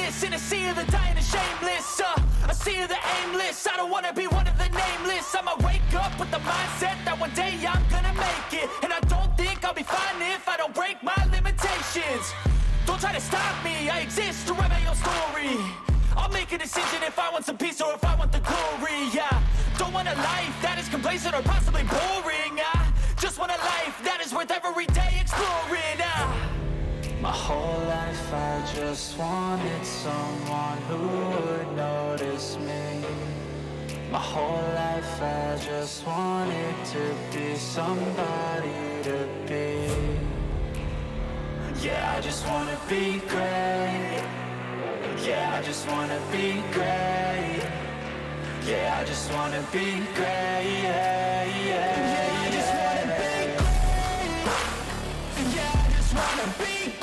this in a sea of the dying and shameless, a sea of the aimless. I don't wanna be one of the nameless. I'ma wake up with the mindset that one day I'm gonna make it. And I don't think I'll be fine if I don't break my limitations. Don't try to stop me, I exist to write my own story. I'll make a decision if I want some peace or if I want the glory. Yeah, don't want a life that is complacent or possibly boring. I just want a life that is worth every day exploring. My whole life I just wanted someone who would notice me. My whole life I just wanted to be somebody to be. Yeah, I just wanna be great. Yeah, I just wanna be great. Yeah, I just wanna be great. Yeah, yeah, I just wanna be great. Yeah, I just wanna be